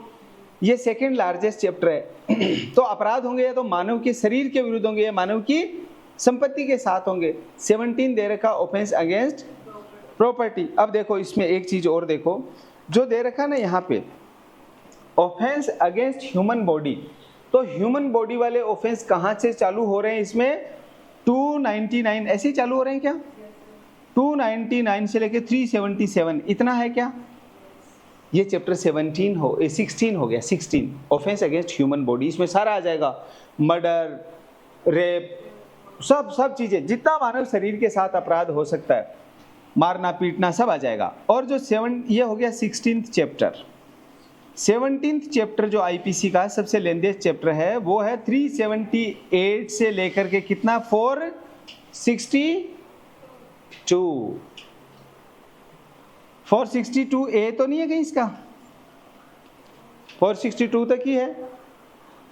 A: ये सेकंड लार्जेस्ट चैप्टर है। तो अपराध होंगे या तो मानव के शरीर के विरुद्ध होंगे या मानव की संपत्ति के साथ होंगे। 17 दे रखा ऑफेंस अगेंस्ट प्रॉपर्टी। अब देखो इसमें एक चीज और देखो, जो दे रखा ना यहाँ पे ऑफेंस अगेंस्ट ह्यूमन बॉडी, तो ह्यूमन बॉडी वाले ऑफेंस कहाँ से चालू हो रहे हैं? इसमें 299 ऐसे ही चालू हो रहे हैं क्या? 299 से लेके 377 इतना है क्या? ये चैप्टर 16 हो गया। 16 ऑफेंस अगेंस्ट ह्यूमन बॉडी, इसमें सारा आ जाएगा, मर्डर, रेप, सब चीजें, जितना मानव शरीर के साथ अपराध हो सकता है, मारना पीटना, सब आ जाएगा। और जो ये हो गया 16th चैप्टर। 17th चैप्टर जो IPC का सबसे लेंथीएस्ट चैप्टर है, वो है 378 से लेकर के कितना, 462 A तो नहीं है कहीं इसका, 462 तक ही है,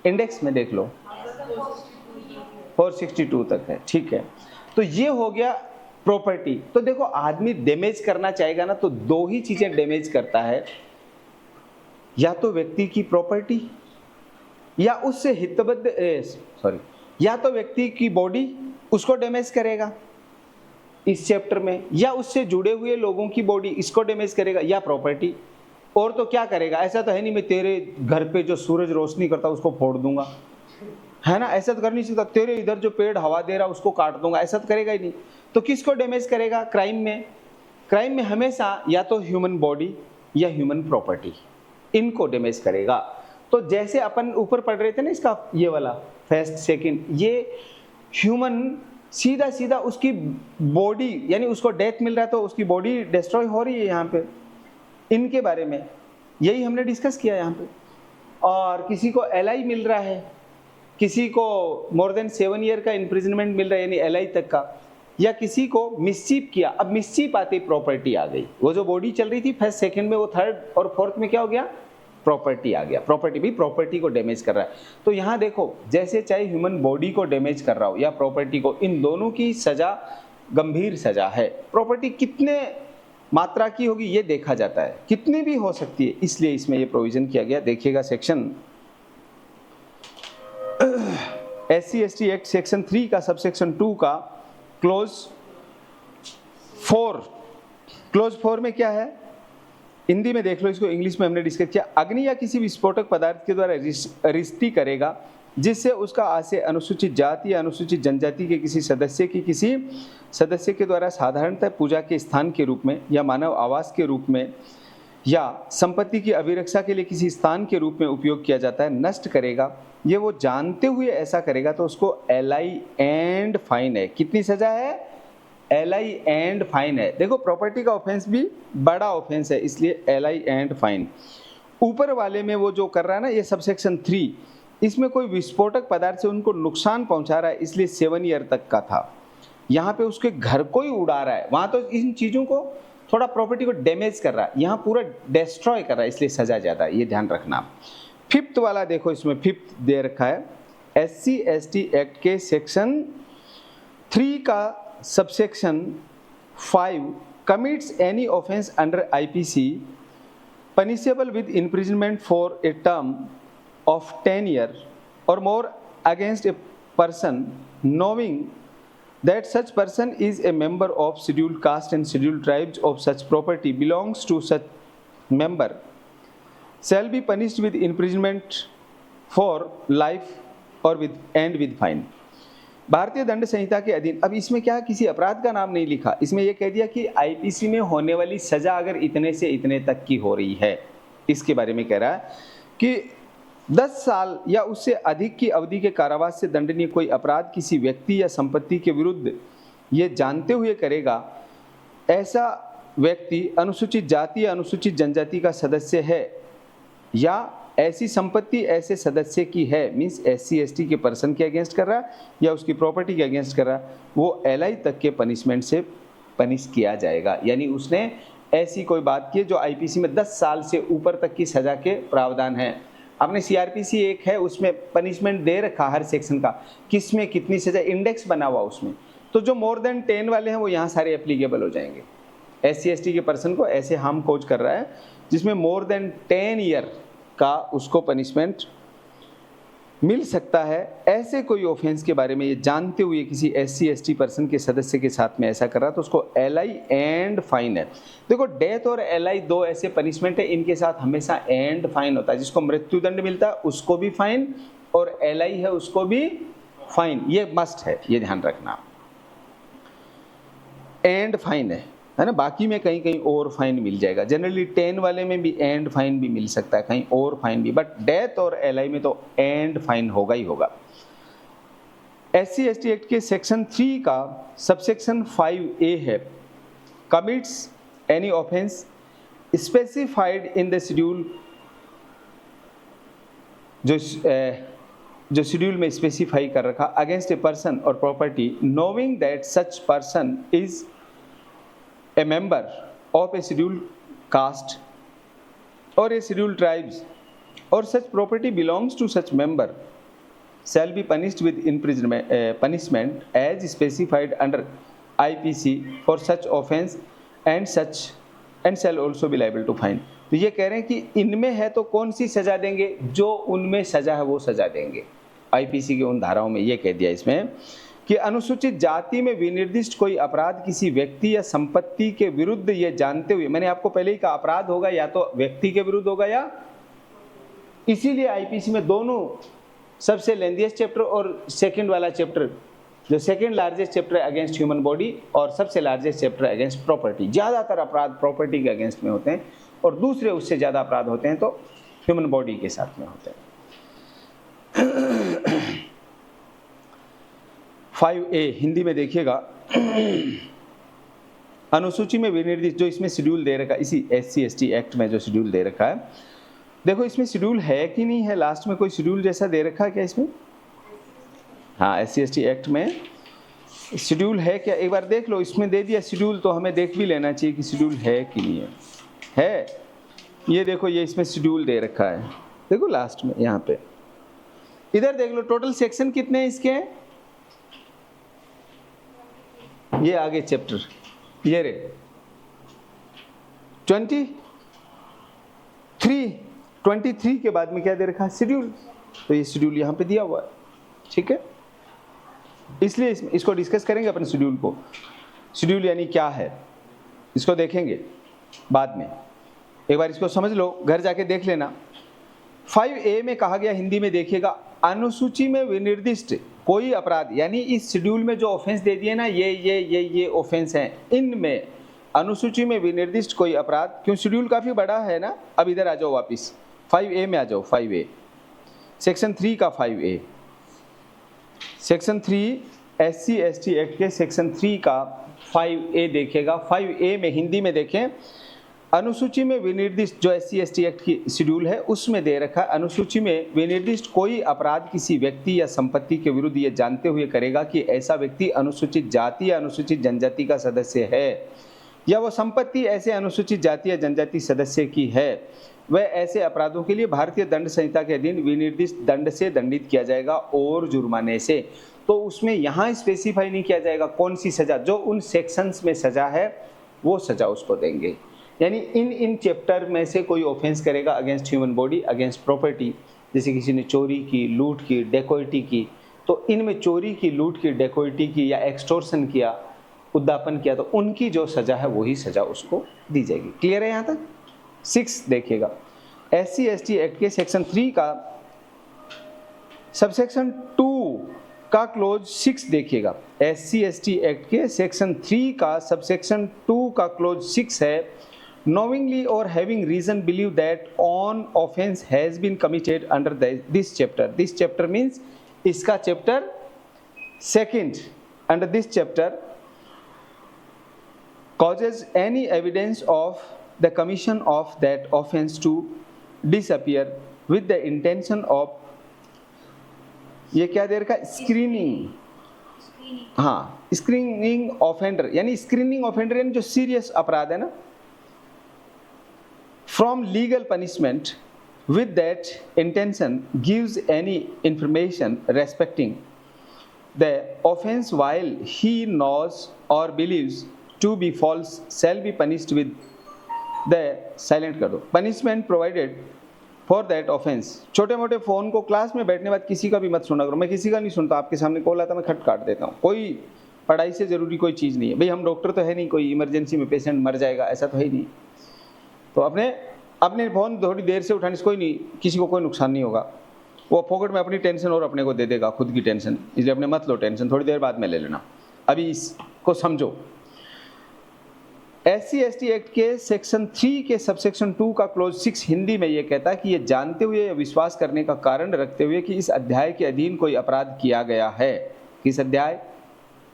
A: इंडेक्स में देख लो 462 तक है, ठीक है। तो ये हो गया प्रॉपर्टी। तो देखो आदमी डैमेज करना चाहेगा ना, तो 2 ही चीजें डैमेज करता है, या तो व्यक्ति की प्रॉपर्टी या उससे हितबद्ध या तो व्यक्ति की बॉडी उसको डैमेज करेगा इस चैप्टर में, या उससे जुड़े हुए लोगों की बॉडी इसको डैमेज करेगा, या प्रॉपर्टी। और तो क्या करेगा? ऐसा तो है नहीं मैं तेरे घर पे जो सूरज रोशनी करता उसको फोड़ दूंगा, है ना? ऐसा तो कर नहीं सकता। तेरे इधर जो पेड़ हवा दे रहा उसको काट दूंगा, ऐसा तो करेगा ही नहीं। तो किसको डैमेज करेगा? क्राइम में हमेशा या तो ह्यूमन बॉडी या ह्यूमन प्रॉपर्टी, इनको डैमेज करेगा। तो जैसे अपन ऊपर पढ़ रहे थे ना इसका, ये वाला फर्स्ट सेकंड, ये ह्यूमन सीधा उसकी बॉडी, यानी उसको डेथ मिल रहा है तो उसकी बॉडी डिस्ट्रॉय हो रही है यहाँ पे, इनके बारे में यही हमने डिस्कस किया यहाँ पे। और किसी को LI मिल रहा है, किसी को मोर देन 7 ईयर का इम्प्रिजनमेंट मिल रहा है, यानी LI तक का, या किसी को मिसचीफ किया। अब मिसचीफ आती प्रॉपर्टी आ गई, वो जो बॉडी चल रही थी फर्स्ट सेकंड में, वो थर्ड और फोर्थ में क्या हो गया? प्रॉपर्टी आ गया। प्रॉपर्टी भी प्रॉपर्टी को डैमेज कर रहा है। तो यहाँ देखो, जैसे चाहे ह्यूमन बॉडी को डैमेज कर रहा हो या प्रॉपर्टी को, इन दोनों की सजा गंभीर सजा है। प्रॉपर्टी कितने मात्रा की होगी ये देखा जाता है, कितनी भी हो सकती है, इसलिए इसमें ये प्रोविजन किया गया। देखिएगा सेक्शन SC/ST एक्ट सेक्शन 3 का सबसेक्शन 2 का क्लोज 4 में क्या है, हिंदी में देख लो इसको, इंग्लिश में हमने डिस्कस किया। अग्नि या किसी विस्फोटक पदार्थ के द्वारा रिश्ती करेगा जिससे उसका आशय अनुसूचित जाति या अनुसूचित जनजाति के किसी सदस्य के द्वारा साधारणतः पूजा के स्थान के रूप में या मानव आवास के रूप में या संपत्ति की अभिरक्षा के लिए किसी स्थान के रूप में उपयोग किया जाता है, नष्ट करेगा, ये वो जानते हुए ऐसा करेगा तो उसको LI एंड फाइन है। कितनी सजा है? LI एंड फाइन है। देखो प्रॉपर्टी का ऑफेंस भी बड़ा ऑफेंस है, इसलिए LI एंड फाइन। ऊपर वाले में वो जो कर रहा है ना, ये सबसेक्शन 3, इसमें कोई विस्फोटक पदार्थ से उनको नुकसान पहुंचा रहा है, इसलिए 7 ईयर तक का था। यहाँ पे उसके घर को ही उड़ा रहा है, वहां तो इन चीजों को थोड़ा प्रॉपर्टी को डैमेज कर रहा है, यहाँ पूरा डिस्ट्रॉय कर रहा है, इसलिए सजा ज्यादा है, ये ध्यान रखना। 5th वाला देखो, इसमें 5th दे रखा है, SC/ST एक्ट के सेक्शन 3 का subsection 5 commits any offence under IPC punishable with imprisonment for a term of 10 years or more against a person knowing that such person is a member of scheduled caste and scheduled tribes of such property belongs to such member shall be punished with imprisonment for life or with fine। भारतीय दंड संहिता के अधीन, अब इसमें क्या, किसी अपराध का नाम नहीं लिखा, इसमें यह कह दिया कि IPC में होने वाली सजा अगर इतने से इतने तक की हो रही है, इसके बारे में कह रहा है कि 10 साल या उससे अधिक की अवधि के कारावास से दंडनीय कोई अपराध किसी व्यक्ति या संपत्ति के विरुद्ध ये जानते हुए करेगा, ऐसा व्यक्ति अनुसूचित जाति या अनुसूचित जनजाति का सदस्य है या ऐसी संपत्ति ऐसे सदस्य की है, मीन्स SC/ST के पर्सन के अगेंस्ट कर रहा है या उसकी प्रॉपर्टी के अगेंस्ट कर रहा है, वो LI तक के पनिशमेंट से पनिश किया जाएगा। यानी उसने ऐसी कोई बात की जो IPC में 10 साल से ऊपर तक की सजा के प्रावधान है। आपने CRPC एक है, उसमें पनिशमेंट दे रखा हर सेक्शन का, किसमें कितनी सजा, इंडेक्स बना हुआ उसमें, तो जो मोर देन 10 वाले हैं वो यहाँ सारे एप्लीकेबल हो जाएंगे। SC/ST के पर्सन को ऐसे हार्म कोज कर रहा है जिसमें मोर देन 10 ईयर का उसको पनिशमेंट मिल सकता है। ऐसे कोई ऑफेंस के बारे में ये जानते हुए किसी SC/ST पर्सन के सदस्य के साथ में ऐसा कर रहा है तो उसको LI एंड फाइन है। देखो डेथ और LI 2 ऐसे पनिशमेंट है, इनके साथ हमेशा एंड फाइन होता है। जिसको मृत्युदंड मिलता है उसको भी फाइन और LI है उसको भी फाइन, ये मस्ट है, ये ध्यान रखना। एंड फाइन है ना, बाकी में कहीं कहीं और फाइन मिल जाएगा। जनरली 10 वाले में भी एंड फाइन भी मिल सकता है, कहीं और फाइन भी, बट डेथ और LI में तो एंड फाइन होगा ही होगा। SC/ST एक्ट के सेक्शन 3 का सबसेक्शन 5A है, commits any offence specified in the schedule, जो शेड्यूल में स्पेसिफाई कर रखा, अगेंस्ट ए पर्सन और property knowing that such person is a member of a scheduled caste or a scheduled tribes or such property belongs to such member shall be punished with imprisonment punishment as specified under IPC for such offense and shall also be liable to fine। तो ये कह रहे हैं कि इनमें है तो कौन सी सजा देंगे, जो उनमें सजा है वो सजा देंगे। IPC के उन धाराओं में ये कह दिया इसमें कि अनुसूचित जाति में विनिर्दिष्ट कोई अपराध किसी व्यक्ति या संपत्ति के विरुद्ध ये जानते हुए, मैंने आपको पहले ही कहा अपराध होगा या तो व्यक्ति के विरुद्ध होगा या, इसीलिए IPC में दोनों सबसे लेंथीएस्ट चैप्टर और सेकंड वाला चैप्टर, जो second largest chapter against human body और सबसे लार्जेस्ट चैप्टर अगेंस्ट प्रॉपर्टी, ज़्यादातर अपराध प्रॉपर्टी के अगेंस्ट में होते हैं और दूसरे उससे ज़्यादा अपराध होते हैं तो ह्यूमन बॉडी के साथ में होते हैं। 5A हिंदी में देखिएगा, अनुसूची में विनिर्दिष्ट, जो इसमें शेड्यूल दे रखा है, इसी SC/ST एक्ट में जो शेड्यूल दे रखा है, देखो इसमें शेड्यूल है कि नहीं है, लास्ट में कोई शेड्यूल जैसा दे रखा है क्या इसमें? हाँ, SC/ST एक्ट में शेड्यूल है क्या, एक बार देख लो। इसमें दे दिया शेड्यूल तो हमें देख भी लेना चाहिए कि शेड्यूल है कि नहीं है। है, ये देखो, ये इसमें शेड्यूल दे रखा है, देखो लास्ट में यहाँ पे, इधर देख लो टोटल सेक्शन कितने हैं इसके, ये आगे चैप्टर, ये रे 23 के बाद में क्या दे रखा है, शेड्यूल। तो ये शेड्यूल यहाँ पे दिया हुआ है, ठीक है। इसलिए इसको डिस्कस करेंगे अपन शेड्यूल को। शेड्यूल यानी क्या है इसको देखेंगे बाद में, एक बार इसको समझ लो, घर जाके देख लेना। 5A में कहा गया, हिंदी में देखिएगा, अनुसूची में विनिर्दिष्ट कोई अपराध, यानी इस शेड्यूल में जो ऑफेंस दे दिए ना, ये ऑफेंस हैं, इनमें अनुसूची में विनिर्दिष्ट कोई अपराध, क्यों शेड्यूल काफी बड़ा है ना। अब इधर आ जाओ वापिस 5A में आ जाओ। 5A सेक्शन 3 का 5A, सेक्शन 3 SC/ST एक्ट के सेक्शन 3 का 5A देखिएगा। 5A में हिंदी में देखें, अनुसूची में विनिर्दिष्ट जो SC/ST एक्ट की शेड्यूल है उसमें दे रखा है, अनुसूची में विनिर्दिष्ट कोई अपराध किसी व्यक्ति या संपत्ति के विरुद्ध ये जानते हुए करेगा कि ऐसा व्यक्ति अनुसूचित जाति या अनुसूचित जनजाति का सदस्य है, या वो संपत्ति ऐसे अनुसूचित जाति या जनजाति सदस्य की है, वह ऐसे अपराधों के लिए भारतीय दंड संहिता के अधीन विनिर्दिष्ट दंड से दंडित किया जाएगा और जुर्माने से। तो उसमें यहाँ स्पेसिफाई नहीं किया जाएगा कौन सी सजा, जो उन सेक्शंस में सजा है वो सजा उसको देंगे। यानी इन चैप्टर में से कोई ऑफेंस करेगा against human body, against property, जैसे किसी ने चोरी की, लूट की, डेकोइटी की, तो इनमें चोरी की, लूट की, डेकोइटी की या एक्सटॉर्शन किया, उद्दापन किया, तो उनकी जो सजा है वही सजा उसको दी जाएगी। क्लियर है यहाँ तक? 6 देखिएगा, SC/ST एक्ट के सेक्शन 3 का सबसेक्शन 2 का क्लोज 6 देखिएगा। SC/ST एक्ट के सेक्शन 3 का सबसेक्शन 2 का क्लोज 6 है, knowingly or having reason believe that on offense has been committed under this chapter. This chapter means इसका chapter 2 under this chapter causes any evidence of the commission of that offense to disappear with the intention of, ये क्या दे रखा है, screening, हाँ screening offender, यानी screening offender यानी जो serious अपराध है ना, from legal punishment with that intention gives any information respecting the offense while he knows or believes to be false shall be punished with the silent कर दो punishment provided for that offense। छोटे मोटे phone को class में बैठने बाद किसी का भी मत सुना करो, मैं किसी का नहीं सुनता, आपके सामने कॉल आता मैं खट काट देता हूँ। कोई पढ़ाई से ज़रूरी कोई चीज़ नहीं है भाई, हम डॉक्टर तो है नहीं, कोई इमरजेंसी में पेशेंट मर जाएगा ऐसा तो है ही नहीं। तो अपने फ़ोन थोड़ी देर से उठाने से कोई नहीं, किसी को कोई नुकसान नहीं होगा, वो फोकट में अपनी टेंशन और अपने को दे देगा, खुद की टेंशन, इसलिए अपने मत लो टेंशन, थोड़ी देर बाद में ले लेना। अभी इसको समझो, SC/ST एक्ट के सेक्शन 3 के सबसेक्शन 2 का क्लोज 6 हिंदी में ये कहता है कि ये जानते हुए या विश्वास करने का कारण रखते हुए कि इस अध्याय के अधीन कोई अपराध किया गया है। किस अध्याय?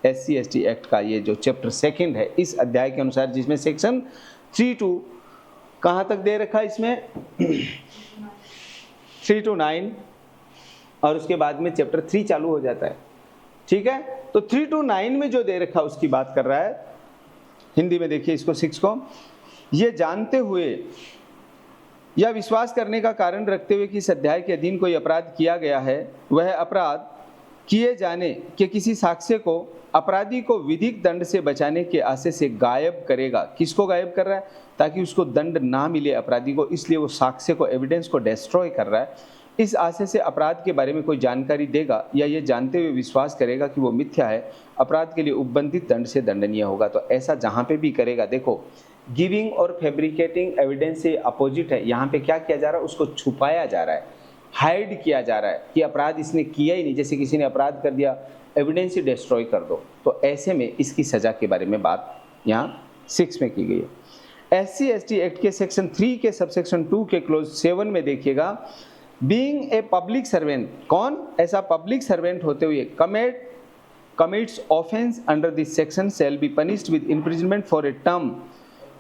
A: SC/ST एक्ट का ये जो चैप्टर 2 है, इस अध्याय के अनुसार, जिसमें सेक्शन 3 to कहाँ तक दे रखा है इसमें 3 to 9, और उसके बाद में चैप्टर 3 चालू हो जाता है। ठीक है, तो 3 to 9 में जो दे रखा है उसकी बात कर रहा है। हिंदी में देखिए इसको 6 को, ये जानते हुए या विश्वास करने का कारण रखते हुए कि इस अध्याय के अधीन कोई अपराध किया गया है, वह अपराध किए जाने के किसी साक्ष्य को अपराधी को विधिक दंड से बचाने के आशय से गायब करेगा। किसको गायब कर रहा है? ताकि उसको दंड ना मिले अपराधी को, इसलिए वो साक्ष्य को, एविडेंस को डिस्ट्रॉय कर रहा है। इस आशय से अपराध के बारे में कोई जानकारी देगा या ये जानते हुए विश्वास करेगा कि वो मिथ्या है, अपराध के लिए उपबंधित दंड से दंडनीय होगा। तो ऐसा जहाँ पे भी करेगा, देखो गिविंग और फैब्रिकेटिंग एविडेंस से अपोजिट है। यहाँ पे क्या किया जा रहा है? उसको छुपाया जा रहा है, हाइड किया जा रहा है कि अपराध इसने किया ही नहीं। जैसे किसी ने अपराध कर दिया, एविडेंस ही डिस्ट्रॉय कर दो, तो ऐसे में इसकी सज़ा के बारे में बात यहाँ 6 में की गई है। SC/ST एक्ट के सेक्शन 3 के सबसेक्शन 2 के क्लोज 7 में देखिएगा, बीइंग ए पब्लिक सर्वेंट, कौन? ऐसा पब्लिक सर्वेंट होते हुए commits offense under this section shall be punished with imprisonment for a term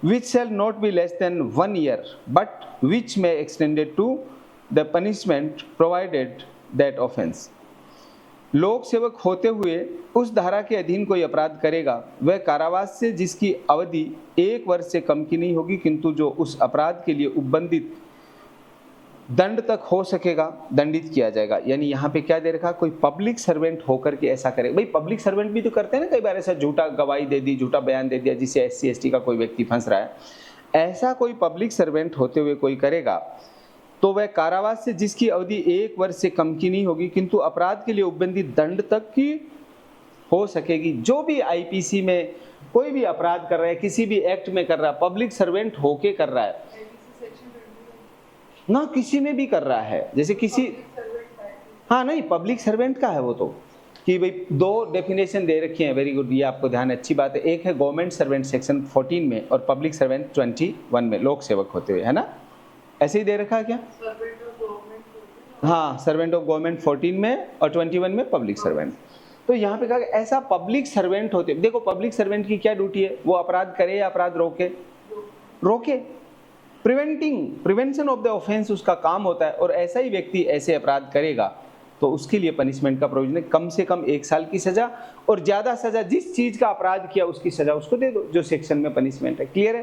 A: which shall not be less than 1 year but which may extended to the punishment provided that offense। लोक सेवक होते हुए उस धारा के अधीन कोई अपराध करेगा, वह कारावास से जिसकी अवधि 1 वर्ष से कम की नहीं होगी, किंतु जो उस अपराध के लिए उपबंधित दंड तक हो सकेगा, दंडित किया जाएगा। यानी यहाँ पे क्या दे रखा? कोई पब्लिक सर्वेंट होकर के ऐसा करे। भाई पब्लिक सर्वेंट भी तो करते हैं ना कई बार, ऐसा झूठा गवाही दे दी, झूठा बयान दे दिया, जिससे SC/ST का कोई व्यक्ति फंस रहा है। ऐसा कोई पब्लिक सर्वेंट होते हुए कोई करेगा तो वह कारावास से जिसकी अवधि 1 वर्ष से कम की नहीं होगी, किंतु अपराध के लिए उपबंधित दंड तक की हो सकेगी। जो भी आईपीसी में कोई भी अपराध कर रहा है, किसी भी एक्ट में कर रहा है, पब्लिक सर्वेंट होके कर रहा है ना, किसी में भी कर रहा है, जैसे किसी, हाँ नहीं, पब्लिक सर्वेंट का है वो तो, कि भाई दो डेफिनेशन दे रखी है, वेरी गुड, ये आपको ध्यान, अच्छी बात है। एक है गवर्नमेंट सर्वेंट सेक्शन 14 में और पब्लिक सर्वेंट 21 में, लोक सेवक होते हुए, है ना, ऐसे ही दे रखा है क्या? हाँ, सर्वेंट ऑफ गवर्नमेंट 14 में और 21 में पब्लिक सर्वेंट। तो यहाँ पे कहा ऐसा पब्लिक सर्वेंट होते, देखो पब्लिक सर्वेंट की क्या ड्यूटी है, वो अपराध करे या अपराध रोके, प्रिवेंशन ऑफ द ऑफेंस उसका काम होता है। और ऐसा ही व्यक्ति ऐसे अपराध करेगा तो उसके लिए पनिशमेंट का प्रोविजन है, कम से कम 1 साल की सजा, और ज्यादा सजा, जिस चीज का अपराध किया उसकी सजा उसको दे दो, जो सेक्शन में पनिशमेंट है। क्लियर है?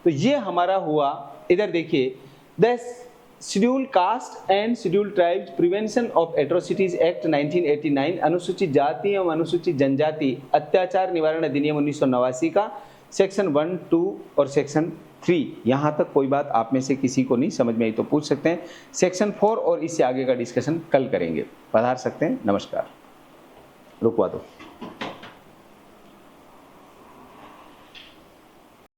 A: तो ये हमारा हुआ, इधर देखिए, the schedule cast and schedule tribes prevention of atrocities act 1989, अनुसूचित जाति एवं अनुसूचित जनजाति अत्याचार निवारण अधिनियम 1989 का सेक्शन 1, 2 और सेक्शन 3। यहाँ तक कोई बात आप में से किसी को नहीं समझ में आई तो पूछ सकते हैं। सेक्शन 4 और इससे आगे का डिस्कशन कल करेंगे, पधार सकते हैं। नमस्कार, रुकवा दो।